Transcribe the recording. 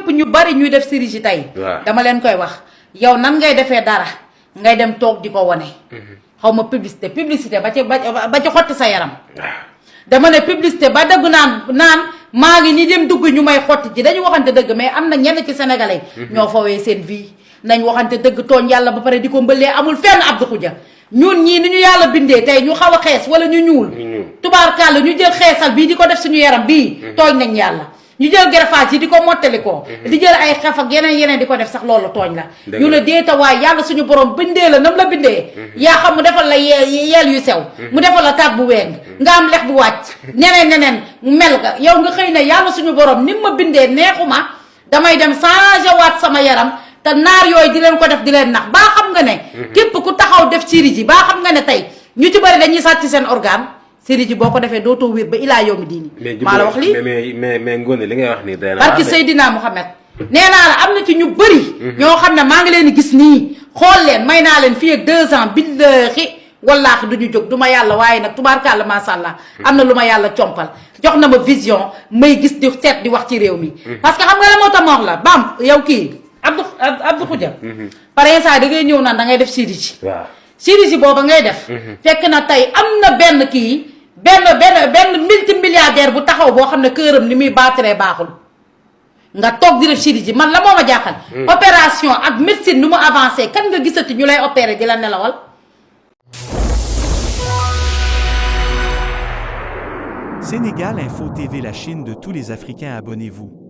ñëpp ñu bari ñuy def chirurgie tey. dama leen koy wax yow nan ngay defee dara ngay dem toog di ko wane. xaw ma publicité ba ci xotti sa yaram. dama ne publicité ba dëgg naan maa ngi ni dem dugg ñu may xotti ci dañu waxante dëgg mais am na ñenn ci sénégalais. ñoo fawee seen vie nañ waxante dëgg tooñ yàlla ba pare di ko mbëlee amul fenn Abdou Khoudia ñun ñii ni ñu yàlla bindee tey ñu xaw a xees wala ñu ñuul. tubaarkàlla ñu jël xeesal bii di ko def suñu yaram bii. tooñ nañ yàlla. ñu jël greffage yi di ko mottali ko di jël ay xef ak yeneen di ko def sax loolu tooñ la ñu la deeta waay yàlla suñu borom bindee la nam la bindee yaa xam mu defal la yeel yu sew mu defal la taat bu weng nga am lex bu wàcc neneen mel nga yow nga xëy na yàlla suñu borom ni ma bindee neexuma damay dem changer waat sama yaram te naar yooyu di leen ko def di leen nax baa xam nga ne képp ku taxaw def chirurgie baa xam nga ne tey ñu ci bëri dañuy sàcc seen organe chirurgie boo ko defee dootoo wér ba ilaa yow mi diini maa la wax lii mais Ngoné li ngay wax nii day barki Seydina Mouhamed nee naa la am na ci ñu bëri ñoo xam ne maa ngi leen di gis nii xool leen may naa leen fii ak 2 ans billaahi wallaahi du ñu jóg du ma yàlla waaye nag tubaarkàlla macha allah am na lu ma yàlla compal jox na ma vision may gis di seet di wax ci réew mi parce que xam nga la moo tax ma wax la bam yow kii Abdou Khoudia par exemple da ngay ñëw naan da ngay def chirurgie chirurgie booba ngay def fekk na tey am na benn kii benn multimilliardaire bu taxaw boo xam ne këram ni muy baatiree baaxul nga toog di def chirurgie man la moo ma jaaxal opération ak médecine nu mu avancé kan nga gisati ñu lay opéré di la nelawal. Sénégal Info TV, la Chine de tous les Africains, abonnez-vous.